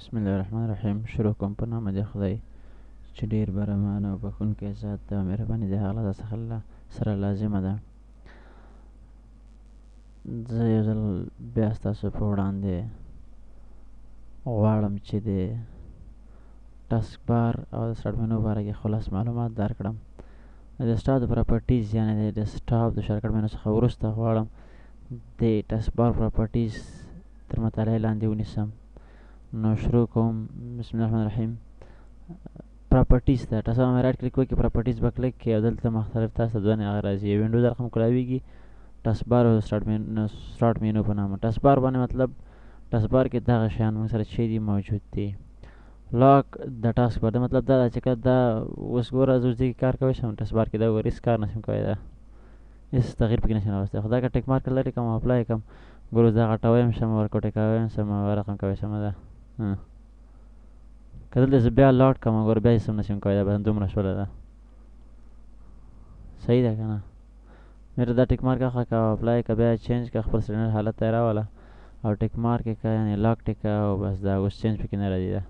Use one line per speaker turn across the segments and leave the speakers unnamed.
بسم الله الرحمن الرحیم. شروع کوم په نامه د خدای چې ډېر برحمن او بخښونکی ذات ده. مهرباني د هغه له څخه سره لازمه ده. زه یو ځل بیا ستاسو په وړاندې غواړم چې د ټاسک بار او د سټارټ مینو باره کې خلاص معلومات درکړم. د ډیسکټاپ د پراپرټیز یعنې د ډیسکټاپ د شارټکټ مینو څخه وروسته غواړم د ټاسک بار پراپرټیز تر مطالعې لاندې ونیسم. نو شروع کوم. بسم الله الرحمن الرحیم. پراپرټیز ته تاسو هم رایټ کلیک وکړئ، پراپرټیز به کلیک کړئ او دلته مختلف تاسو ته دوه هغه راځي. وینډوز رقم کولاویږي، ټاسک بار او سټارټ مینو په نامه. ټاسک بار باندې مطلب ټاسک بار کې دغه شیان موږ سره چې دي موجود دي. لاک د ټاسک بار دا مطلب دا ده چې کله دا اوس ګوره زه اوس دې کې کار کوی شم ټاسک بار کې دا ګوره هېڅ کار نشم کوی، دا هېڅ تغییر پکې نشم راوستی. خو دا که ټیک مارک لرې کړم او اپلای کړم ګوره اوس دا غټوی هم شم، ورکوټې کوی هم شم او رقم کوی شم. ده که دلته زه بیا لاډ کړم ګوره بیا هېڅ هم نشم کوی، دا به دومره شوله ده. صحیح ده که نه؟ میره دا ټیک مارک اخله که او اپلای که بیا چینج که خپل سټنډرډ حالت ته یې راوله او ټیک مارک یې که یعنې لاک ټیک که او بس دا اوس چینج پکې نه راځي. ده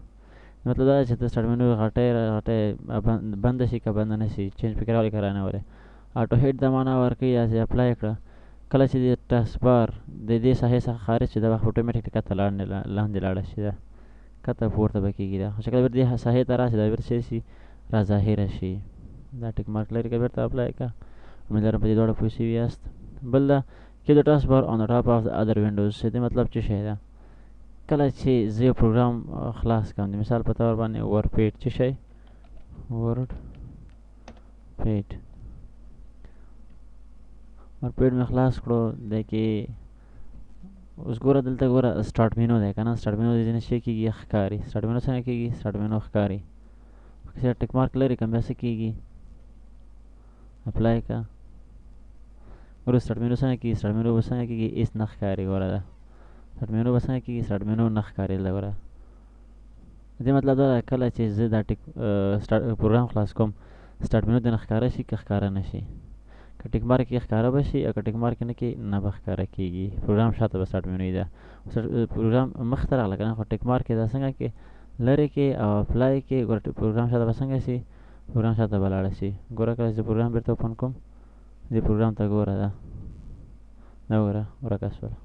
مطلب دا ده چې ته سټارټ مینو غټۍ بنده شي که بنده نه شي، چینج پکې راولې که را نه ولې. اټو هیډ دا معنا ورکوي داسې اپلای کړه. کله چې د ټاسک بار د دې ساحې څخه خارج شي دا به اټومیټیکلي کته لاندې لاړه شي، ده کته پورته به کېږي. ده خو چې کله بېرته دې ساحې ته راشي دا بېرته څه شي را ظاهره شي. دا ټیک مارک لري که بېرته اپلای که. امید لرم په دې دواړه پوه شوي یاست. بل ده keep the taskbar on the top of the other windows. دې مطلب څه شی ده؟ کله چې زه یو پروګرام خلاص کړم د مثال په طور باندې ورډ پیډ څه شی ورډ پیډ مې خلاص کړو دی کې اوس ګوره دلته ګوره سټارټ مینو دی که نه. سټارټ مینو د دې نه څه کېږي ښکاري. سټارټ مینو څنګه کېږي؟ سټارټ مینو ښکاري. چې ټیک مارک لري که بیا څه کېږي اپلای که ګوره سټارټ مینو څنګه کېږي. سټارټ مینو به څنګه کېږي هېڅ نه ښکاري. ګوره ده سټارټ مینو به څنګه کېږي سټارټ مینو نه ښکاري. ګوره دې مطلب دا ده کله چې زه دا پروګرام خلاص کوم سټارټ مینو دې نه ښکاره شي که ښکاره نه شي. که ټیک مارک یې ښکاره به شي او که ټیک مارک یې نه کړي نه به ښکاره کېږي. پروګرام شاته به سټارټ مینو وي. ده پروګرام مخې ته راغله که نه، خو ټیک مارک یې دا څنګه کې لرې کې او اپلای کې ګوره پروګرام شاته به څنګه شي، پروګرام شاته به لاړه شي. ګوره کله چې پروګرام بېرته اوپن کوم دې پروګرام ته ګوره ده دا ګوره ورکه شوله.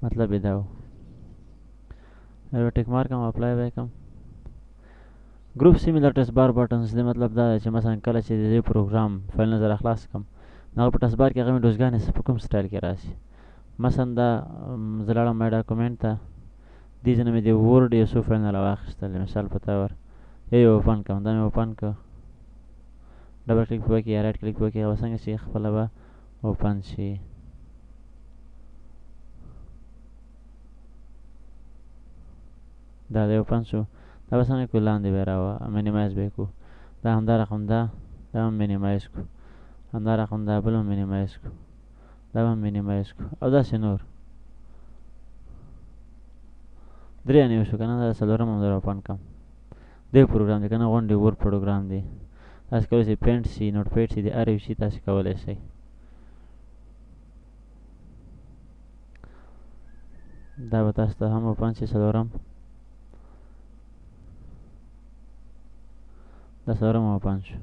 مطلب یې دا و. ټیک مارک هم اپلای به یې کړم. ګروپ سیمیلر ټاسک بار بټنز دې مطلب دا ده چې مثلا کله چې د دې پروګرام فایل نه زه خلاص کړم نو هغه په ټاسک بار کې هغه وینډوزګانې په کوم سټایل کې راشي. مثلا دا زه لاړم مای ډاکومنټ ته، دې ځای نه مې د ورډ یو څو فایلونه راواخیستل مثال په طور یو اوپن کړم. دا مې اوپن کړ، ډبل کلیک به وکړي یا رایټ کلیک به وکړي هغه به څنګه شي خپله به اوپن شي. دا دی اوپن شو. دا به څنګه کړو لاندې به یې مینیمایز به یې کړو. دا همدا رقم دا هم مینیمایز کړو، همدا رقم دا بل هم مینیمایز کړو، دا هم مینیمایز کړو او داسې نور. درې انې وشو که نه. دا څلورم هم در اوپن کړم. دی پروګرام دی که نه غونډې ورډ پروګرام دی. تاسې کولی شئ پینټ شي نوټ پیډ شي د هر یو شي تاسې کولی شئ. دا به تاسو ته هم اوپن شي څلورم. دا څلورم اوپن شو.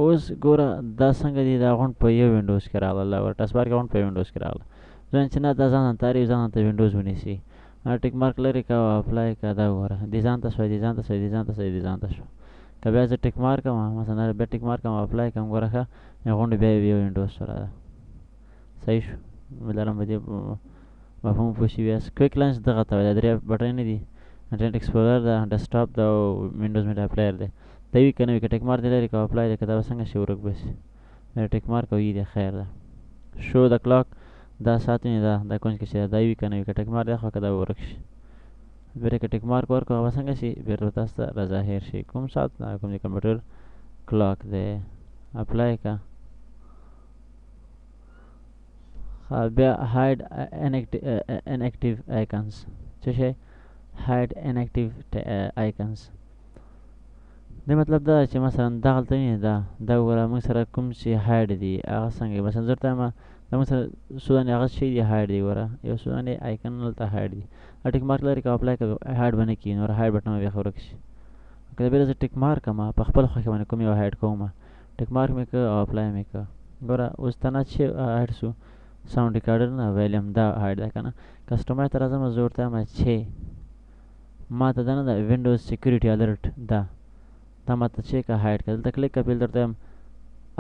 اوس ګوره دا څنګه دی دا غونډ په یو وینډوز کې راغله. ګوره ټاسک بار کې غونډ په یو وینډوز کې راغله. ځان چې نه دا ځان تاري ځان ته وینډوز ونیسي. ټیک مارک لري که او اپلای که دا ګوره دې ځان ته شوی دې ځان ته شوی دې ځان ته شوی دې ځان ته شو. که بیا زه ټیک مارک کړم مثلا بیا ټیک مارک کړم او اپلای کړم ګوره ښه غونډې بیا یو وینډوز سره ده. صحیح شو. امید لرم په دې مفهوم پوه شوي یاست. کویک لانچ دغه ته وایي. دا درې بټنې دي انټرنټ ایکسپلورر ده، ډیسکټاپ ده او وینډوز میډیا پلیئر دی. دا وي که نه وي که ټیک مارک دې لري که اپلای دی که دا به څنګه شي ورک به شي. ټیک مارک او یي دی خیر ده. شو د کلاک دا ساعت ویني دا کونج کې چې دا وي که نه وي که ټیک مارک دی خو که دا به ورک شي. بېرته که ټیک مارک ورکړو هغه به څنګه شي بېرته تاسو ته را ظاهر شي. کوم ساعت دا کوم د کمپیوټر کلاک دی. اپلای که بیا هاید انیکټیو آیکنز څه شی هاید انیکټیو آیکنز. دې مطلب دا چې مثلا دغلته وینې دا وګوره موږ سره کوم چې هاید دي هغه څنګه مثلا زه درته وایم دا موږ سره څو دانې هغه شی دي هاید دي. ګوره یو څو دانې آیکن هلته هاید دي. ټیک مارک لري که اپلای که هایډ باندې کېږي نو هایډ بټن بیا ورک شي. که د بیا زه ټیک مارک ما په خپل خوښه باندې کوم یو هایډ کوم ټیک مارک مې که او اپلای مې که ګوره اوس تنه چې هایډ شو ساوند ریکارډر نه ویلیم دا هایډ ده که نه. کسټمایز ته راځم زه ورته وایم چې ما ته دا نه ده وینډوز سیکورټي الرټ دا ما ته چې که هایډ که دلته کلیک که پیل درته وایم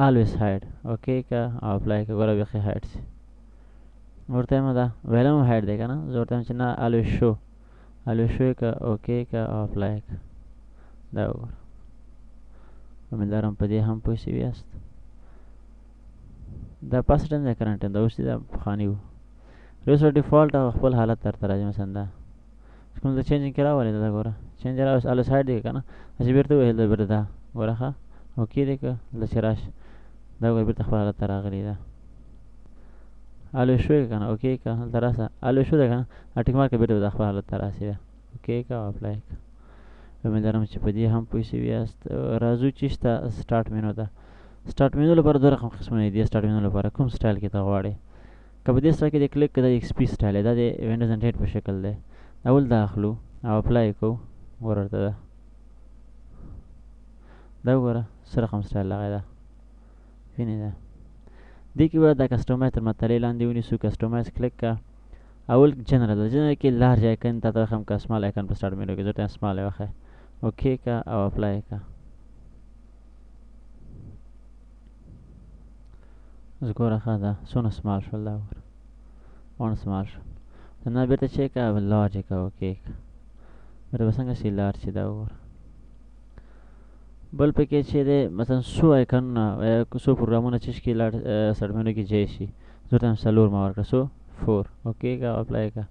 always hide اوکې که او اپلای که ګوره بیخي هایډ شي. ورته وایم دا ویلیم هایډ دی که نه زه ورته وایم چې نه always show یې که اوکې که او اپلای که دا وګوره. امیدوارم په دې هم پوه شوي یاست. دا پاس ټایم دی کرنټ ټایم دا اوس دا پخواني و روس ډیفالټ او خپل حالت درته راځي مثلا دا کوم د چینجینګ کې راولې دا ګوره چینج اوس always hide دی که نه چې بیرته وویل دا بیرته دا ګوره ښه اوکې دی که دلته چې راشي دا ګوره بیرته خپل حالت ته راغلی ده. always show یې که نه اوکې که هلته راسه always show دی که نه ټیک مارک بیرته د خپل حالت ته راسي ده اوکې که او اپلای که. امیدوارم چې په دې هم پوه شوي یاست. راځو چې شته سټارټ مینو ته. سټارټ مینو لپاره دوه رقم قسمونه دي. سټارټ مینو لپاره کوم سټایل کې ته غواړې که په دې سټایل کې د کلیک که دا ایکس پي سټایل دی دا د وینډوز 98 په شکل دی. اول دا اخلو او اپلای کوو ګوره ورته ده دا وګوره څه رقم سټایل راغی ده وینې ده. دې کې به دا کسټمایز تر مطالعې لاندې ونیسو. کسټمایز کلیک که اول جنرال ده جنرال کې لارج آیکن تا ته وښیم که سمال آیکن په سټارټ مینو کې زه ته سمال یې وښی اوکې که او اپلای که. اوس ګوره ښه ده څونه سمال شول دا وګوره ونه سمال شول. نه بیرته چې که لارج که اوکې که بیرته به څنګه شي لارج شي دا وګوره. بل پکې چې دی مثلا څو آیکنونه څو پروګرامونه چې کې سټارټ مینو کې ځای شي زه ورته وایم څلور ما ورکړه څو 4 اوکې که او اپلای که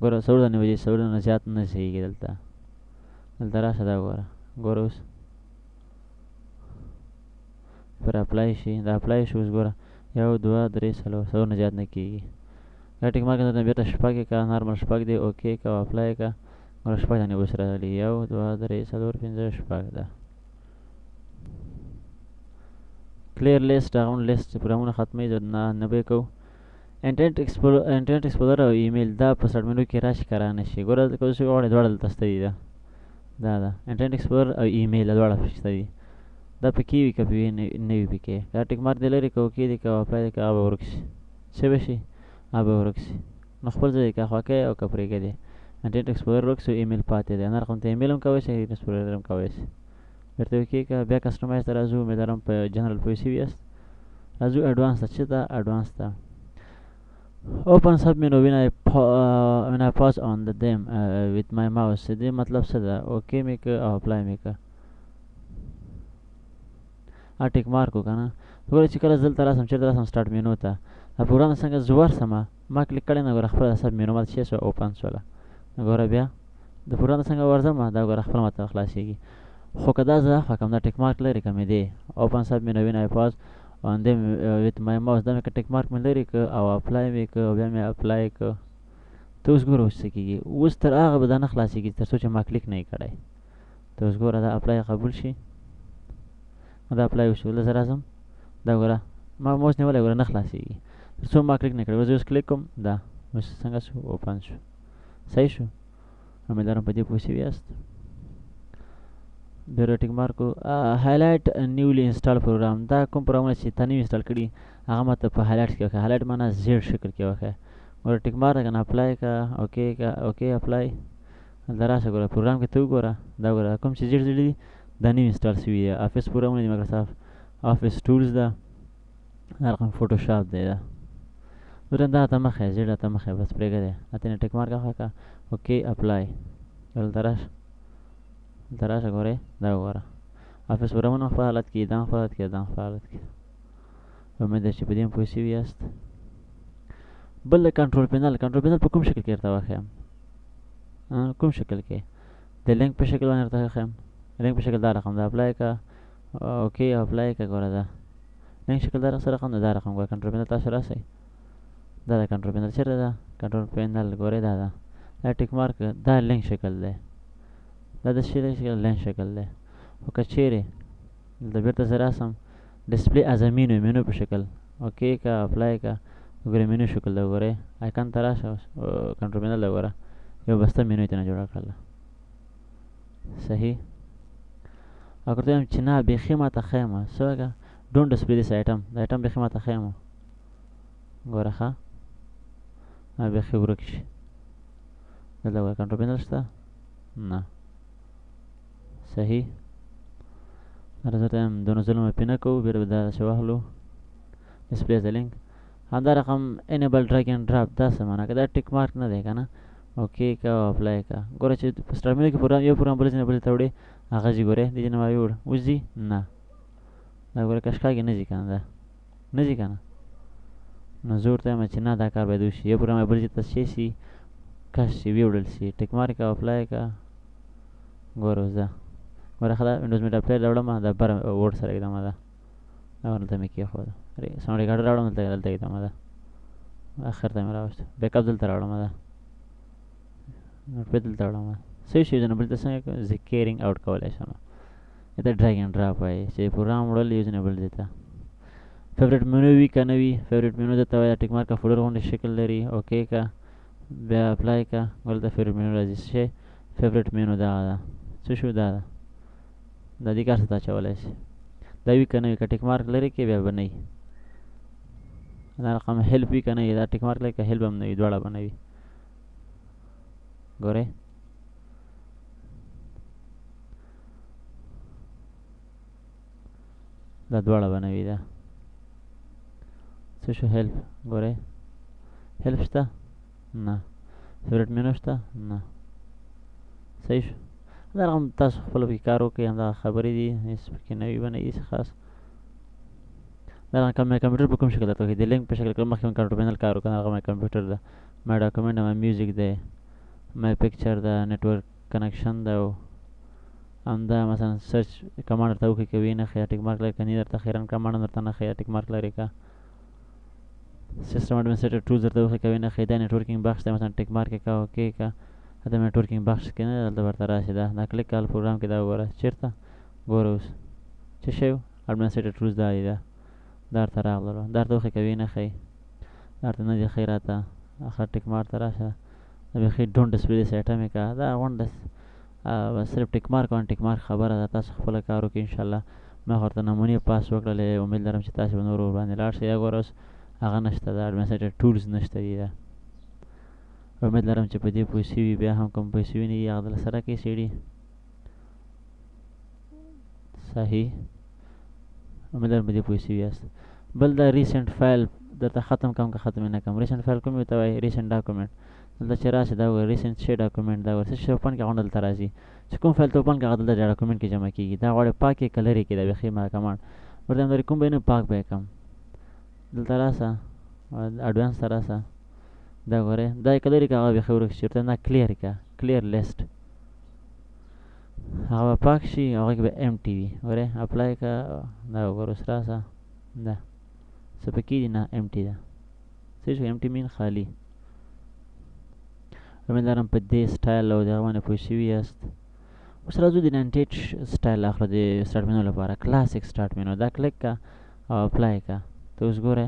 ګوره څلور دانې وجې څلور نه زیات نه ځایږي دلته راشه دا ګوره اوس پر اپلای شي دا اپلای شو اوس ګوره 1 2 3 4 نه زیات نه کېږي. دا ټیک مارک درته بیرته شپږ یې که نارمل شپږ دی اوکې که او اپلای که ګوره شپږ دانې اوس راغلي 1 2 3 4 5 شپږ ده. کلیر لیست هغه لیست پروګرامونه ختموي نه به یې کوو. انټرنټ ایکسپلورر او ایمیل دا په سټارټ مینو کې راشي که رانه شي ګوره که اوس غواړې دواړه دلته شته دي دا ده انټرنټ ایکسپلورر او ایمیل دواړه شته دي دا پکې وي که پکې نه وي پکې دا ټیک مارک دی لري که اوکې دی که اپلای دی که هغه به ورک شي څه به شي هغه به ورک شي نو خپل ځای که خوا کوې او که پرېږدې انټرنټ ایکسپلورر ورک شو ایمیل پاتې دی نه رقم ته ایمیل هم کولی شي ایکسپلورر هم کولی شي. بیرته اوکې که بیا کسټمایز ته راځو. امیدوارم په جنرال پوه شوي یاست. راځو اډوانس ته چې ده اډوانس ته open sub menu when I pause on the them with my mouse دې مطلب څه ده اوکې مې که او اپلای مې که ټیک مارک و که نه ګوره چې کله زه دلته راسم چېرته راسم سټارټ مینو ته دا پروګرام څنګه زه ورسمه ما کلیک کړی نه ګوره خپله سب مینو ماته چې شوه اوپن شوله ګوره بیا د پروګرام څنګه ورځم دا ګوره خپله ماته خلاصېږي. خو که دا زه اخوا کړم دا ټیک مارک لري که مې دی open sub menu when I pause on them with my mouse دا مې که ټیک مارک مې لري که او اپلای مې که او بیا مې اپلای که ته اوس ګوره اوس څه کېږي اوس تر هغه به دا نه خلاصېږي تر څو چې ما کلیک نه یې کړی. ته اوس ګوره دا اپلای قبول شي دا اپلای وشو زه راځم دا ګوره ما موس نیولی ګوره نه خلاصېږي تر څو ما کلیک نه کړی. زه اوس کلیک کوم دا اوس څنګه شو اوپن شو صحیح شو. امیدوارم په دې پوه شوي یاست. بیا ټیک مارک هایلایټ نیولی انسټال پروګرام دا کوم پروګرامونه چې تا نوي انسټال کړي هغه ماته په هایلایټ کې وښیه. هایلایټ معنا زیړ شکل کې وښیه ګوره ټیک مارک که نه اپلای که اوکې که اوکې اپلای دلته راشه ګوره پروګرام کې ته وګوره دا ګوره کوم چې زیړ زیړ دي دا نوي انسټال شوي دي. افیس پروګرامونه دي مایکروسافټ افیس ټولز ده دا رقم فوټوشاپ دی دا ګوره دا ته مخ یې زیړ ته مخ یې بس پرېږدی هلته نه ټیک مارک وښیه اوکې اپلای دلته راشه دلته راشه ګورې دا وګوره افیس پروګرامونه خپل حالت کې دا خپل حالت کې دا خپل حالت کې. امید ده چې په دې هم پوه شوي یاست. بل د کنټرول پینل په کوم شکل کې درته وښیم کوم شکل کې د لینک په شکل باندې درته وښیم. لینک په شکل دا رقم دا اپلای که اوکې اپلای که ګوره دا لینک شکل دا رقم دا رقم ګوره کنټرول پینل تاسو راسئ دا د کنټرول پینل چېرته ده کنټرول پینل ګورئ دا ده دا ټیک مارک دا لینک شکل دی دا د شکل لینک شکل دی. خو که چیرې دلته بیرته زه راسم ډسپلی از ا مینو په شکل اوکې که اپلای که ګورې مینو شکل ده ګورې آیکن ته راشه کنټرول پینل ده ګوره یو بسته مینو یې ترنه جوړه کړله. صحیح. او که ورته وایم چې نه بیخي ماته ښه یم څه وکړه ډونټ ډسپلې دس ایټم دا ایټم بیخي ماته ښه یم ګوره ښه بیخي ورک شي. دلته ګوره کنټرول پینل شته نه. صحیح. زه ورته وایم دونو ځلونه پې نه کوو بیا به داسې واخلو ډسپلې د لینک. همدا رقم انیبل ډرګ اینډ ډراپ دا څه معنا که دا ټیک مارک نه دی که نه اوکې که او اپلای که ګوره چې په سټارټ مینو کې پروګرام یو پروګرام بل ځای نه بل ته وړې هغه ځي ګورې دې نه وایي وړ اوس ځي نه دا ګوره کشکا کې نه ځي که نه دا نه ځي که نه نو زه ورته وایم چې نه دا کار باید وشي یو پروګرام بل ځای ته شی شي کش شي ویوړل شي ټیک مارک او اپلای که ګوره اوس ده ګوره ښه ده وینډوز میډ اپلای راوړم دا بره وډ سره ایږدمه ده دلته مې کېښوده ساوند ریکارډر راوړم دلته ایږدمه ده اخر ته مې راوسته بیک اپ دلته راوړمه ده نوټ پیډ دلته راوړمه صحیح شي نه بل ته څنګه زه کیرینګ آوټ کولی شم دا ډریګ اینډ ډراپ وایي چې پروګرام وړل یو ځای نه بل ځای ته. فیورټ مینو وي که نه وي فیورټ مینو درته وایي ټیک مارک فولډر غوندې شکل لري اوکې که بیا اپلای که دلته فیورټ مینو راځي څه شی فیورټ مینو دغه ده څه شو دا ده دا دې کار څه ته اچولی شي دا وي که نه وي که ټیک مارک لري کې بیا به نه وي دا رقم هیلپ وي که نه وي دا ټیک مارک لري که هیلپ هم نه وي دواړه به نه وي ګورئ دا دواړه به نه وي دا څه شو هیلپ ګورئ هیلپ شته نه فیورټ مینو شته نه صحیح شو. دا رقم تاسو خپل پکې کار وکړئ همدغه خبرې دي هېڅ پکې نه وي به نه وي خاص. دا رقم مې کمپیوټر په کوم شکل درته وښیي د لینک په شکل کې مخکې مې کنټرول پینل کار وکړ هغه مې کمپیوټر ده مای ډاکومنټ مای میوزیک دی مای پکچر ده نیټورک کنکشن ده او همدا مثلا سرچ کمانډ درته وښیي که وي نه ښیي ټیک مارک لري که نه درته ښیي رن کمانډ هم درته نه ښیي ټیک مارک لري که سیسټم اډمنسټریټر ټولز درته وښیي که وي نه ښیي دا نیټورکینګ بخش دی مثلا ټیک مارک یې که اوکې که دا نیټورکینګ بخش کې نه دلته ورته راشي دا کلیک کول پروګرام کې دا وګوره چېرته ګوره اوس څه شی و اډمنسټریټر ټولز دا دی دا درته راغللو دا درته وښیي که وي نه ښیي دا درته نه دي ښیي راته اخر ټیک مارک ته راشه دا بیخي ډونټ ډسپلې دس ایټم یې که دا غونډه صرف ټیک مارک او ان ټیک مارک خبره ده تاسو خپله کار وکړئ انشاءالله ما ورته نمونې پاس وکړلې امید لرم چې تاسې به نور ورباندې لاړ شئ دا ګوره اوس هغه نشته دا اډمنسټریټر ټولز نشته دي دا امید لرم چې په دې پوه شوي بیا هم کوم پوه شوي نه دي هغه دله سره کړئ سیډي صحیح امید لرم په دې پوه شوي یاست. بل دا ریسنټ فایل درته ختم کړم که ختم یې نه کړم ریسنټ فایل کوم یې ته وایي ریسنټ ډاکومنټ دلته چې راشي دا وګوره ریسنټ شی ډاکومنټ دا وګوره څه شی اوپن کړه هغه دلته راځي چې کوم فایل ته اوپن کړه هغه دلته ډاکومنټ کې جمع کېږي دا غواړې پاک یې که لرې کړې دا بیخي ما کمانډ ورته وایم کوم به یې نه پاک به یې کړم دلته راسه اډوانس ته راسه دا ګورئ دا یې که لرې کړه هغه بیخي ورک شي ورته نه کلیر کړه کلیر لیسټ هغه به پاک شي هغه کې به ایم ټي وي ګورئ اپلای کړه دا وګوره اوس راسه دا څه پکې دي نه ایم ټي ده صحیح شو ایم ټي مین خالي. امید لرم په دې سټایل او دغه باندې پوه شوي یاست. اوس راځو د 98 سټایل اخلو د سټارټ مینو لپاره کلاسیک سټارټ مینو دا کلیک کړه او اپلای کړه ته اوس ګوره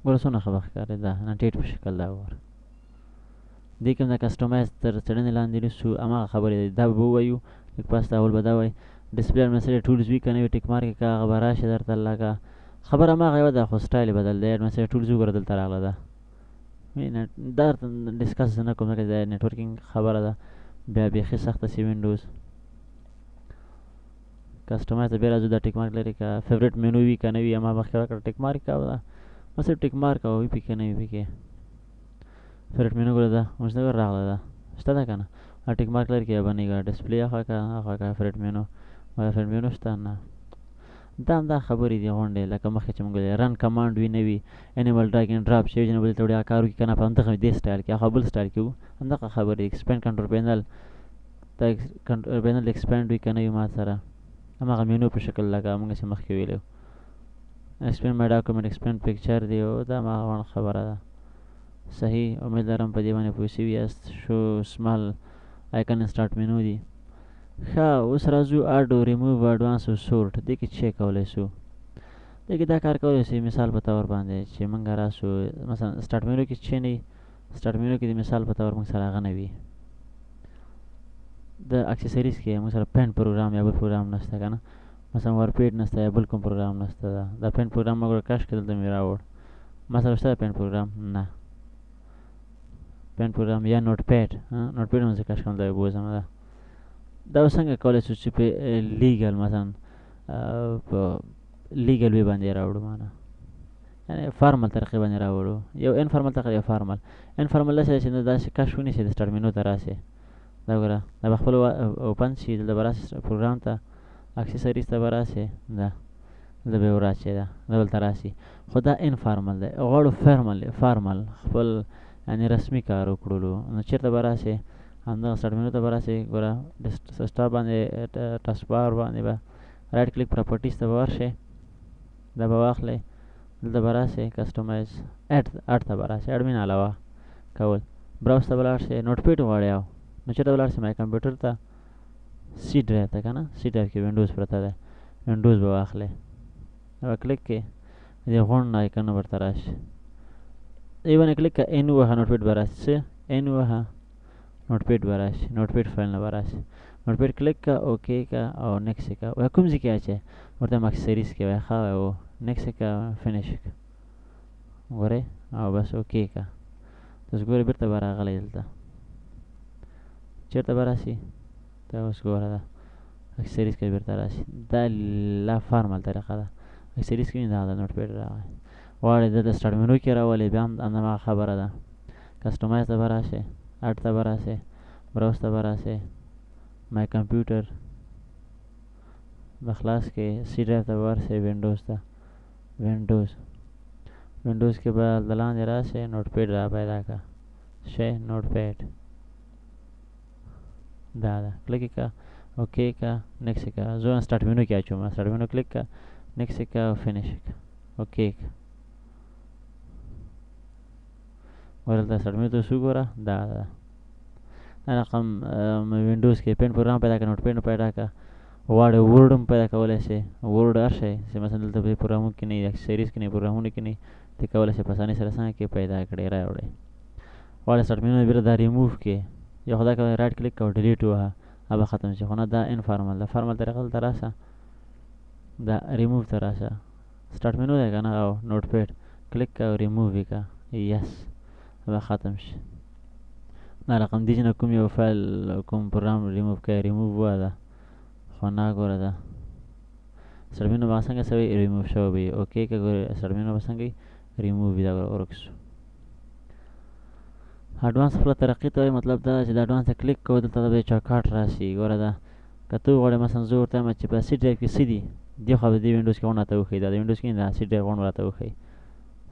ګوره څونه ښه به ښکاري دا 98 په شکل دا وګوره دې کې هم دا کسټمایز تر څېړنې لاندې نیسو هماغه خبرې دي دا به ووایو لږ پاس ته اول به دا وایي ډسپلې اډمنسټریټر ټولز وي که نه وي ټیک مارک یې که هغه به راشي درته لکه خبره هماغه یوه ده خو سټایل یې بدل دی اډمنسټریټر ټولز وګوره دلته راغله ده دا درته ډسکس زه نه کوم ځکه دا نیټورکینګ خبره ده بیا بیخي سخته سي وینډوز کسټمایز ته بیا راځو دا ټیک مارک لري که فیورټ مینو وي که نه وي ما مخکې ورکړه ټیک مارک کوه ما صرف ټیک مارک او وي پکې نه وي پکې فیورټ مینو ګوره ده اوس دغه راغله ده شته ده که نه ټیک مارک لري که به نه وي ډسپلې هغه که فیورټ مینو فیورټ مینو شته نه دا همدا خبرې دي غونډې لکه مخکې چې موږ ویل رن کمانډ وي نه وي انیبل ډراګ اینډ ډراپ شی چې نه بل ته وړي هغه کار وکړي که نه په همدغه دې سټایل کې هغه بل سټایل کې وو همدغه خبرې ایکسپینډ کنټرول پینل دا کنټرول پینل ایکسپینډ وي که نه وي ما سره هماغه مینو په شکل لکه موږ چې مخکې ویلي ایکسپینډ مای ډاکومنټ ایکسپینډ پکچر دی او دا هماغه خبره ده صحیح امید لرم په دې باندې پوه شوي یاست شو سمال آیکن سټارټ مینو دي ښه اوس راځو اډ ریموو اډوانس او سورټ دې کې چې کولی شو دغه دا کار کولی شي. مثال په تور باندې چې موږ راسو مثلا سټارټ مینو کې چې نه سټارټ مینو کې د مثال په تور موږ سره هغه نه وي د اکسسوریز کې موږ سره پین پروګرام یا بل پروګرام نشته که نه، مثلا ورپیډ نشته یا بل کوم پروګرام نشته. دا پین پروګرام موږ کش کړ دلته مې راوړ، ما سره شته پین پروګرام نه پین پروګرام یا نوټ پیډ نوټ پیډ هم زه کش کوم دا بوزم. دا څنګه کولی شو چې په لیګل مثلا په لیګل وی باندې راوړو، معنا یعنی فارمل طریقې باندې راوړو. یو انفارمل طریقه یو فارمل. انفارمل داسې چې داسې کش ونیسي د سټارټ مینو ته راسي، دا وګوره دا به خپل اوپن شي، دلته به راسي پروګرام ته اکسسوریز ته به راسي، دا دلته به وراسي، دا دلته راسي. خو دا انفارمل دی. غواړو فارمل خپل یعنی رسمي کار وکړلو نو چېرته به راسي؟ همدغه سټارټ مینو ته به راسي. ګوره ډیسکټاپ باندې ټاسک بار باندې به رایټ کلیک پراپرټیز ته به ورشئ، دا به واخلئ، دلته به راسئ کسټمایز اډ ته به راسئ، اډمین علاوه کول. براوز ته به لاړ شئ، نوټ پیډ غواړئ نو چېرته به لاړ شئ؟ مای کمپیوټر ته، سی ډرایو ته که نه، سی ډرایو کې وینډوز پرته دی، وینډوز به واخلئ، به کلیک کړئ، دې غونډ آیکن ورته راشي، ای باندې کلیک کړه، این ووهه، نوټ پیډ به راشي. څه این ووهه، نوټ پیډ به راشي، نوټ پیډ فایل نه به راشي. نوټ پیډ کلیک کړه، اوکې کړه او نیکسټ یې کړه. وایي کوم ځای کې اچوې؟ ورته وایم اکسسریز کې. وایي ښه وایي او نیکسټ یې کړه، فینش یې کړه، ګورئ او بس اوکې کړه. تاسو ګورئ بېرته به راغلی دلته چېرته به راشي؟ ته اوس ګوره دا اکسسریز کې بېرته راشي. دا لا فارمل طریقه ده. اکسسریز کې دا د نوټ پیډ راغی. غواړئ دلته سټارټ مینو کې راولئ، بیا هم همدغه خبره ده. کسټمایز ته به راشئ، اډ ته به راشئ، براوز ته به راشئ، مای کمپیوټر به خلاص کړئ، سی ډرایو ته به ورشئ، وینډوز ته، وینډوز کې به د لاندې راشئ، نوټ پیډ را پیدا کړه شئ، نوټ پیډ دا ده، کلیک یې کړه، اوکې کړه، نیکسټ یې کړه. زه سټارټ مینو کې اچوم، سټارټ مینو کلیک کړه، نیکسټ یې کړه او فینش یې کړه، اوکې کړه. ورته سټارټ مینو ته اوس وګوره، دا ده دا رقم وینډوز کې پین پروګرام پیدا کړه، نوټ پیډ پیدا کړه. غواړئ ورډ هم پیدا کولی شئ، ورډ هر شی چې مثلا دلته په پروګرامونو کې نه وي، اکسسریز کې نه وي، پروګرامونو کې نه وي، ته کولی شئ په اسانۍ سره څنګه کې پیدا کړئ راوړئ. غواړئ سټارټ مینو بېرته دا ریموو کړئ، یا خو دا کوئ رایټ کلیک کوه ډیلیټ ووهه، هغه به ختم شي. خو نه دا انفارمل ده. فارمل طریقه دلته راشه، دا ریموو ته راشه، سټارټ مینو دی که نه او نوټ پیډ کلیک کوه او ریموو یې کړه، یس به ختم شي. دا رقم دی چې نه کوم یو فایل کوم پروګرام ریموو کوي، ریموو ووهه، خو نه ګوره ده سټارټ مینو به څنګه څه وي؟ ریموو شوی به وي. اوکې که ګورئ سټارټ مینو به څنګه وي؟ ریموو وي. دا ورک شو. اډوانس خپله ترقي ته وایي، مطلب دا ده چې د اډوانس ته کلیک کوو، دلته به چوکاټ راشي. ګوره ده که ته وغواړې مثلا زه ورته وایم چې په سی ډرایو کې څه دي، دې خوا به دې وینډوز کې غونډ راته وښیي، دا د وینډوز کې نه دا سی ډرایو غونډ راته وښیي.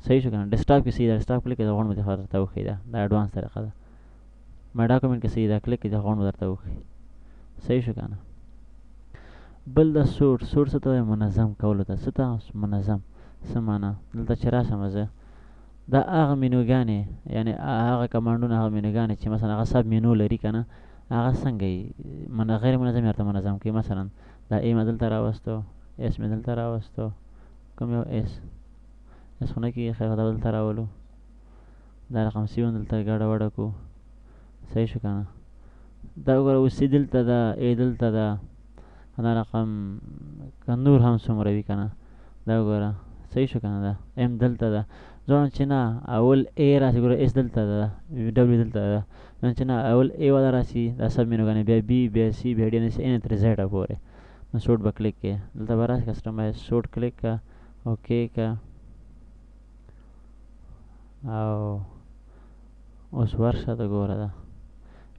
صحیح شو که نه؟ ډیسکټاپ کې څه دي، دا ډیسکټاپ کلیک کړئ د غونډ به دې خوا درته وښیي، دا اډوانس طریقه ده. مای ډاکومنټ کې څه دي، دا کلیک کړئ د غونډ به درته وښیي. صحیح شو که نه؟ بل د سوټ څه ته وایي؟ منظم کولو ته. څه ته؟ منظم. څه معنا؟ دلته چې راشم زه، دا هغه مینوګانې یعنی هغه کمانډونه، هغه مینوګانې چې مثلا هغه سب مینو لري که نه، هغه څنګه یي غیر منظم یې ورته منظم کړي. مثلا دا ای مې دلته راوستو، ایس مې دلته راوستو، کوم یو ایس خو نه کېږي، خیر دا دلته راولو، دا رقم سی هم دلته ګډه وډه کړو. صحیح شو که نه؟ دا وګوره اوس سی دلته ده، ای دلته ده، دا رقم که نور هم څومره وي که نه، دا وګوره. صحیح شو که نه؟ ده ام دلته ده. زه وایم چې نه اول ای راشي، ګوره ایس دلته ده، ډبلیو دلته ده، وایم چې نه اول ای والا راشي، دا سب مینوګانې، بیا بي، بیا سی، بیا ډي، ان تر زیډه پورې. نو سوټ به کلیک کړې، دلته به راشي کسټمایز، سوټ کلیک کړه، اوکې کړه او اوس ورشه ته ګوره ده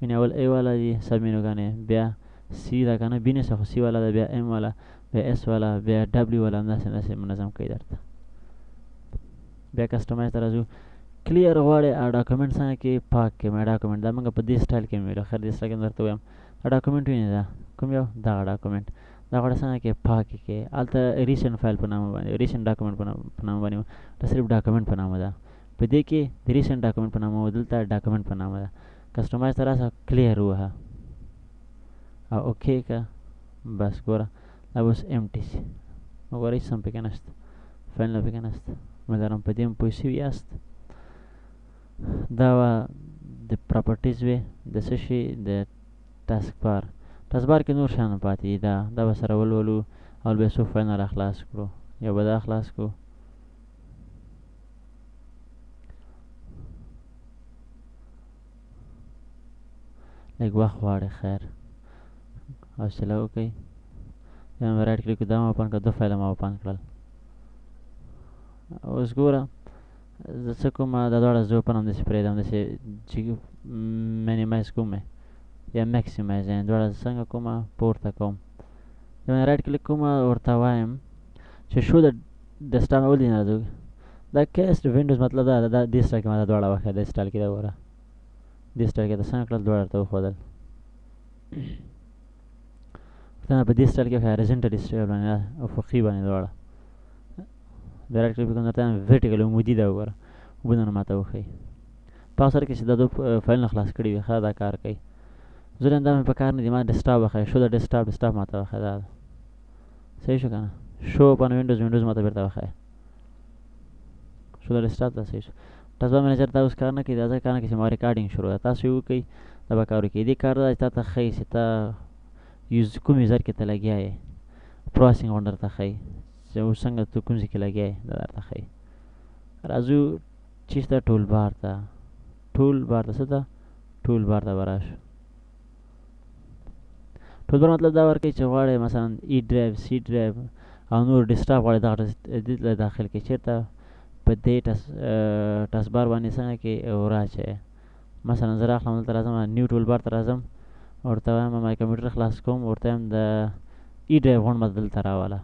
وینې اول ای والا دي سب مینوګانې، بیا سی ده که نه، بي نشته خو سی والا ده، بیا ام والا، بیا ایس والا، بیا ډبلیو والا، همداسې منظم کوي درته. بیا کسټمایز ته راځو. کلیر غواړئ ډاکومنټ څنګه کې پاک کې مای ډاکومنټ، دا موږ په دې سټایل کې مې ویلو، خیر دې سټایل کې درته وایم. دا ډاکومنټ وینې ده کوم یو؟ دغه ډاکومنټ. دا غواړئ څنګه کې پاک کې، هلته ریسنټ فایل په نامه باندې، ریسنټ ډاکومنټ په نامه باندې، دا صرف ډاکومنټ په نامه ده. په دې کې د ریسنټ ډاکومنټ په نامه و، دلته ډاکومنټ په نامه ده. کسټمایز ته راشه، کلیر ووهه او اوکې که، بس ګوره دا به اوس امټي شي. وګوره هېڅ هم پکې نشته. فایل پکې نشته. مدارم په دې پوه شوي یاست. دا وه د پراپرټیز وې د څه شي د ټاسک بار. ټاسک بار کې نور شیان پاتې دي. دا به سره ولولو او بیا څو فایلونه را خلاص کړو. یو به دا خلاص کړو. لږ وخت غواړي. خیر حوصله وکړئ. بیا مې رایټ کلیک دا مې اوپن کړه. 2 فایله مې اوپن کړل. اوس ګوره زه څه کوم. دا دواړه زه اوپن همداسې پرېږدم. همداسې مینیمایز کوم یا میکسیمایز، یعنې دواړه څنګه کوم پورته کوم. بیا مې رایټ کلیک کوم ورته وایم چې شو د ډیسکټاپ ولې نه راځي. دا کیسټ وینډوز مطلب دا دې سټایل کې ما دا دواړه وښیه. دې سټایل کې دا ګوره دې سټایل کې دا څنګه کړل دواړه ورته وښودل. ورته مې په دې سټایل کې وښیه هریزنټلي سټایل باندې افقي باندې دواړه. بیا رایټ کلیک کوم درته ورټیکل عمودي دا وګوره عمودونه ماته وښیي. په هغه سره کې چې دا 2 فایلونه خلاص کړي وي ښه دا کار کوي. زه دا مې په کار نه دي. ما ډیسکټاپ وښیه. شو د ډیسکټاپ ماته وښیه. دا صحیح شو که نه. شو اوپن وینډوز ماته بېرته وښیه. شو د ډیسکټاپ دا صحیح شو. ټاسک بار منیجر دا اوس کار نه کوي. دا ځکه کار نه کوي چې ما ریکارډینګ شروع ده. تاسو یې وکړئ دا به کار وکړي. دې کار دا چې تا ته ښیي چې ته کوم یوزر کې ته لګیا یې. پروسینګ غونډه درته ښیي چې اوس څنګه ته کوم ځای کې لګیا یې دا درته ښیي. راځو چیز ته ټول بار ته. ټول بار ته څه ته ټول بار ته به راشو. ټول بار مطلب دا ورکوي چې غواړئ مثلا ای ډرایو سی ډرایو او نور ډیسکټاپ غواړئ دغه دې ته داخل کړئ. چېرته په دې ټاسک بار باندې څنګه کې وراچوئ. مثلا زه راغلم دلته راځم نیو ټول بار ته راځم. ورته وایم ما کمپیوټر خلاص کوم. ورته وایم د ای ډرایو غونډ ماته دلته راوله.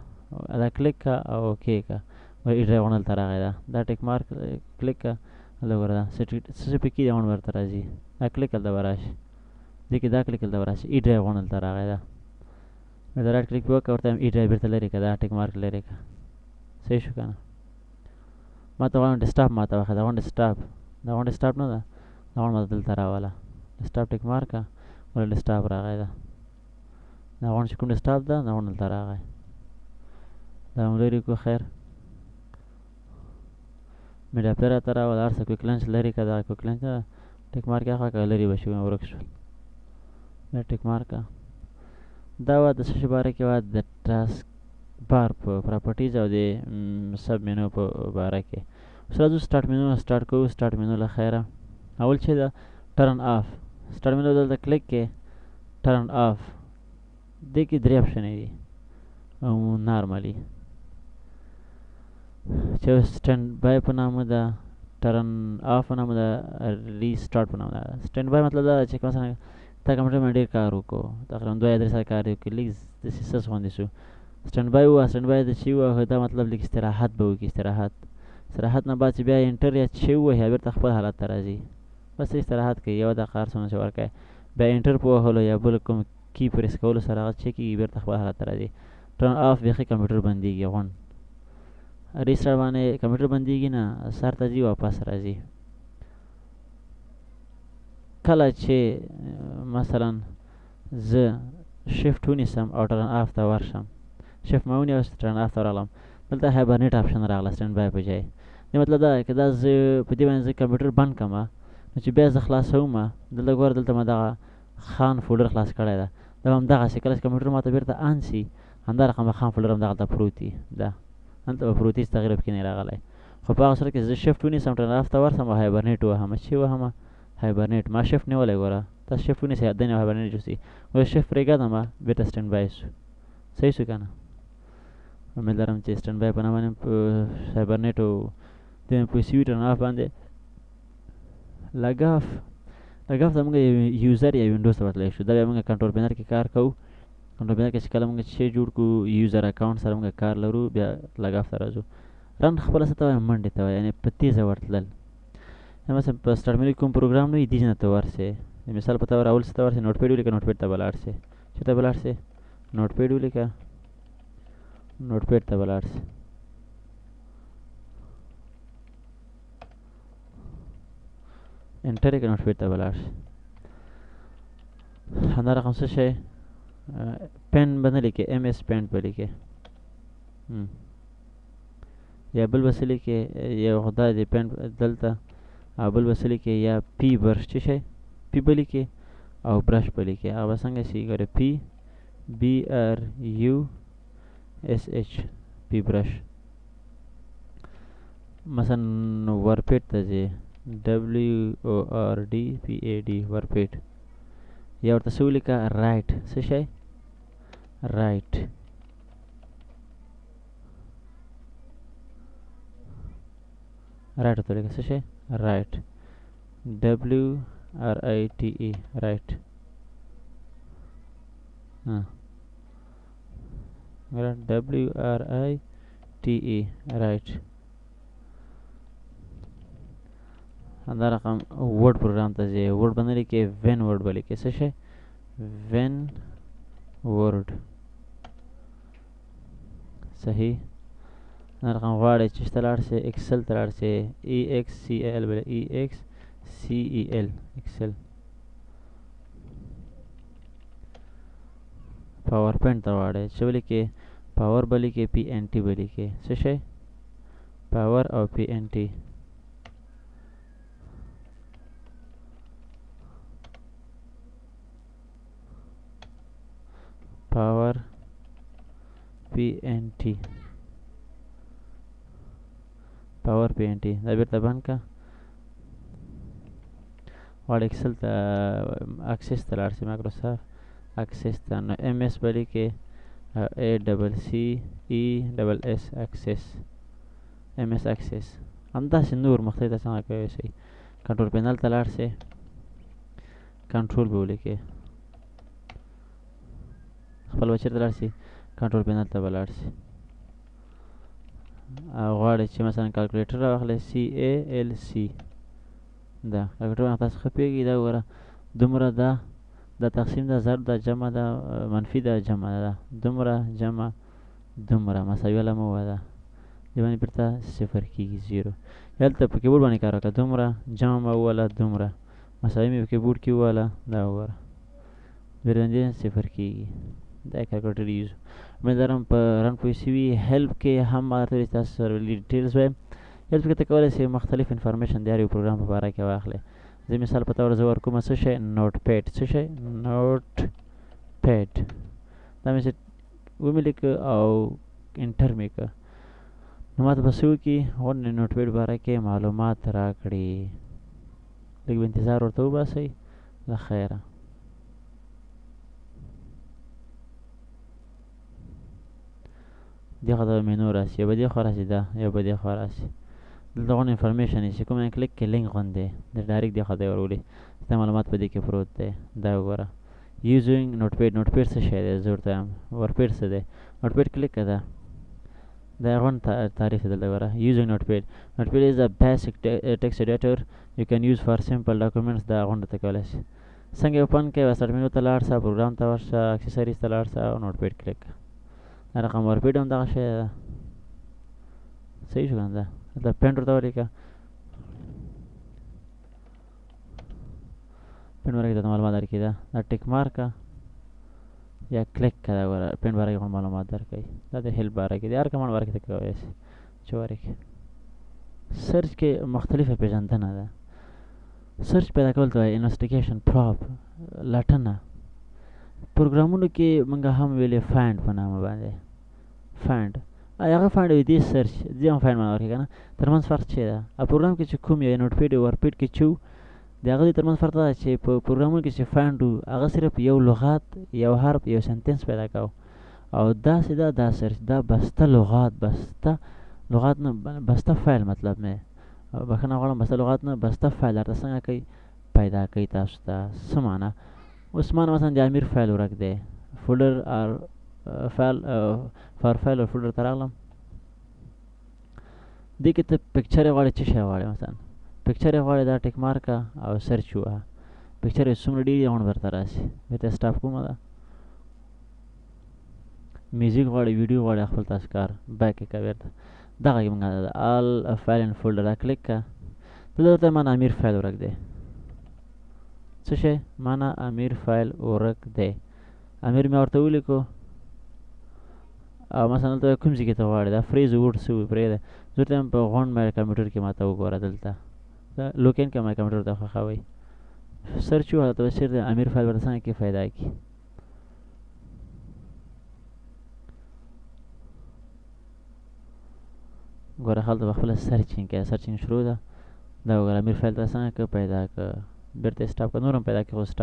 دا کلیک کړه او اوکې کړه. ای ډرایو غونډ دلته راغی. دا ټیک مارک کلیک کړه. هلته ګوره دا څه پکې دی غونډ ورته راځي. دا کلیک هلته به راشي. دې کې دا کلیک هلته به راشي. ای ډرایو غونډ دلته راغی. دا رایټ کلیک وکړه. ورته وایم ای ډرایو بېرته لرې کړه. دا ټیک مارک لرې کړه. صحیح شو که نه. ما ته غواړم ډیسکټاپ ماته وښیه. دا غونډ ډیسکټاپ نه ده. دا غونډ ماته دلته راوله. ډیسکټاپ ټیک مارک کړه. ولې ډیسکټاپ راغی. دا غونډ چې کوم ډیسکټاپ ده دا غونډ دلته راغی. دا هم لرې کړو. خیر میډیا پلیر راته راوله. هر څه کویک لنچ لرې کړه. دا کویک لنچ نه ټیک مارک یې هغه کړه. لرې به شي ورک شول. بیا ټیک مارک کړه. دا وه د څه شي باره کې وه د ټاسک بار په پراپرټیز او د سب مینو په باره کې. اوس راځو سټارټ مینو نه سټارټ کوو. سټارټ مینو له خیره اول چې ده ټرن آف. سټارټ مینو دلته کلیک کې ټرن آف. دې کې 3 اپشنې دي نارملي چې سټینډ بای په نامه ده، ټرن آف په نامه ده، ریسټارټ په نامه ده. سټینډ بای مطلب دا چې مثلا تا کمپیوټر باندې ډېر کار وکړو تقریبا 2 یا 3 ساعت کار وکړي لږ داسې سس غوندې شو. سټینډ بای ووهه. سټینډ بای چې ووهه دا مطلب لږ استراحت به وکړي. استراحت نه بعد چې بیا انټر یا چې ووهي بېرته خپل حالت ته راځي. بس استراحت کوي. یو دا کار څومره چې ورکوي بیا انټر په وهلو یا بل کوم کی پریس کولو سره هغه چې کېږي بېرته خپل حالت ته راځي. ټرن آف بیخي کمپیوټر بندېږي غونډ. ریسټارټ باندې کمپیوټر بندېږي نه سر ته ځي واپس راځي. کله چې مثلا زه شفټ ونیسم او ټرن آف ته ورشم. شفټ مې ونیو ټرن آف ته ورغلم. دلته هایبرنیټ آپشن راغله سټینډ بای په ځای. دې مطلب دا که دا زه په دې باندې زه کمپیوټر بند کړم نو چې بیا زه خلاصوم دلته ګوره دلته ما دغه خان فولډر خلاص کړی ده. دا به همدغسې کله چې کمپیوټر ماته بېرته آن سي همدا رقم به خان فولډر همدغلته پروت وي. هلته به پروت وي هېڅ تغییر پکې نه راغلی. خو په هغه صورت کې زه شفټ ونیسم ټرن آف ته ورسم او هایبرنیټ ووهم. چې ووهم هایبرنیټ ما شفټ نیولی ګوره تاسو شفټ ونیسئ دننه هایبرنیټ جوړ شي. اوس شفټ پرېږدم بېرته سټینډ بای شو. صحیح شو که نه. امید لرم چې سټینډ بای په نه باندې په هایبرنیټ او د مې پوه شوي ټرن آف باندې لګاف ته مونږ یوزر یا وینډوز ته ورتلی شو. دا بیا مونږ کنټرول پینر کې کار کوو. کنټرول پینر کې چې کله مونږ شی جوړ کړو یوزر اکاونټ سره مونږ کار لرو بیا لګاف ته راځو. رن خپله څه ته وایي منډې ته وایي یعنې په تیزه ورتلل. مثلا په سټارټ مینو کوم پروګرام نه وي دې نه ته ورسې. مثال په طور اول څه ته ورسې نوټ پیډ ولیکه. نوټ پیډ ته به لاړ سې. چې ته به لاړ سې نوټ پیډ ولیکه. نوټ پیډ ته به لاړ سې. انټر یې کړه نوټ پیډ ته به لاړ شي. همدا رقم څه شی پین به نه لیکې ایم ایس پینټ به لیکې. یا بل بس لیکې یو خدای دې پین دلته او بل بس لیکې یا پی برش څه شی پی به لیکې او برش به لیکې. هغه به څنګه شي؟ ګوره پی بی آر یو اس ایچ پی برش. مثلا ورپیټ ته ځې ډبلیو او آر ډي پی ای ډي ورپیټ. یا ورته څه ولیکه رایټ څه شی رایټ. رایټ ورته ولیکه څه شی رایټ ډبلیو آر آی ټي ای رایټ. ډبلیو آر آی ټي ای رایټ. همدا رقم ورډ پروګرام ته ځې ورډ باندې لیکې وین ورډ به لیکې څه شی وین ورډ. صحیح. همدا رقم غواړې چې ته لاړ شې ایکسل ته لاړ شې ای ایکس سی ایل بله ای ایکس سی ای ایل ایکسل. پاور پوینټ ته غواړې چې ولیکې پاور به لیکې پی این ټي به لیکې څه شی پاور او پی این ټي. پاور پی این ټي پاور پی این ټي. دا بیرته بند که. غواړې اکسل ته اکسس ته لاړ شي مایکروسافټ اکسس ته نو ایم ایس به لیکې ای ډبل سی ای ډبل ایس اکسس ایم ایس اکسس. همداسې نور مختلف څنګه کولی شئ. کنټرول پینل ته لاړ شئ کنټرول به ولیکئ. خپل به چېرته لاړ شي کنټرول پینل ته به لاړ شي. او غواړئ چې مثلا کالکولیټر راواخلئ سی ای ایل سی. دا کالکولیټر تاسو ښه پوهېږئ. دا وګوره دومره ده دا تقسیم ده ضرب ده جمع ده منفي ده جمع ده دومره جمع دومره مساوي والا مه ووایه. دې باندې بېرته صفر کېږي زیرو. هلته په کیبورډ باندې کار وکړه دومره جمع مه ووهله دومره مساوي مې په کیبورډ کې ووهله. دا وګوره بېرته باندې صفر کېږي. دا کالکولیټر یوز امیدوارم په رن پوه شوي. هیلپ کې هم ما درته تاسو سره ډیټیلز وایم. هیلپ کې ته کولی شئ مختلف انفارمیشن د هر یو پروګرام په باره کې واخلئ. زه مثال په طور زه ورکومه څه شی نوټ پیډ څه شی نوټ پیډ. دا مې ومې لیکه او انټر مې کړه. نو ما ته به څه وکړي غونډې نوټ پیډ باره کې معلومات راکړي. لږ به انتظار ورته وباسئ. له خیره. دې خوا ته به مینو راسي یا به دې خوا راسي دا یا به دې خوا راسي. دلته غونډه انفارمیشن چې کوم یې کلیک کړې لینک غوندې د ډایرکټ دې خوا ته یې ورولي. ستا معلومات په دې کې پروت دی. دا وګوره یوزینګ نوټ پیډ. نوټ پیډ څه شی دی زه ورته وایم ورپیډ څه دی. نوټ پیډ کلیک کړه دا غونډ تعریف دی. دلته وګوره یوزینګ نوټ پیډ. نوټ پیډ از ا بیسک ټیکسټ ایډیټر یو کین یوز فار سمپل ډاکومنټس. دا غونډه ته کولی شي څنګه یې اوپن کړئ. وسایل مینو ته لاړ شه پروګرام ته ورشه اکسسریز ته لاړ شه او نوټ پیډ کلیک کړه. دا رقم ورپیډ هم دغه شی ده. صحیح شو که نه. دلته پینټ ورته ولیکه پینټ باره کې درته معلومات درکوي. دا ټیک مارکه یا کلیک کړه. دا وګوره پینټ باره کې معلومات درکوي. دا د هیلپ باره کې د هر کمانډ باره کې ته کولی شي چې ولیکې. سرچ کې مختلفه پېژندنه ده. سرچ پیدا کول ته وایي انویسټیګیشن پراپ لټنه. پروګرامونو کې موږ هم ویلې فایند په نامه باندې فایند. هغه فایند وي دې سرچ دې هم فایند معنا ورکوي که نه. ترمنځ فرق څه ده. پروګرام کې چې کوم یو نوټ پیډ ورپیډ کې چې د هغه دې ترمنځ فرق دا ده چې په پروګرامونو کې چې فایند و هغه صرف یو لغات یو حرف یو سنټنس پیدا کوو. او داسې ده دا سرچ دا بسته لغات نه بسته فایل مطلب مې بخښنه غواړم بسته لغات نه بسته فایل درته څنګه کوي پیدا کوي تاسو ته. څه معنا اوس مانه مثلا د امیر فایل ورک دی فولډر اور فایل فار فایل اور فولډر ته راغلم. دې کې ته پکچر یې غواړې څه شی غواړې مثلا پکچر یې غواړې دا ټیک مارکه او سرچ ووهه. پکچر یې څومره ډېر غوڼه درته راسي. بېرته سټاپ کومه ده. میوزیک غواړې ویډیو غواړې خپل تاسو کار بیک یې کړه بېرته دغه کې موږ ده آل فایل اینډ فولډر را کلیک کړه. دلته ورته مانه امیر فایل ورک دی. څه شی مانه امیر فایل ورک دی. امیر مې ورته ولیکو او مثلا دلته کوم ځای کې ته غواړې دا فریز ورډ څه وي پرېږده. زه ورته وایم په غونډ مې کمپیوټر کې ماته وګوره دلته لوکین کې مې کمپیوټر ته خوښوئ سرچ ووهه ته به چېرته امیر فایل ورته څنګه کې پیدا کړي ګوره هلته به خپله سرچینګ کوي سرچینګ شروع ده دا وګوره امیر فایل ته څنګه که پیدا که بیرته سټاپ که نور هم پیدا کړي خو سټاپ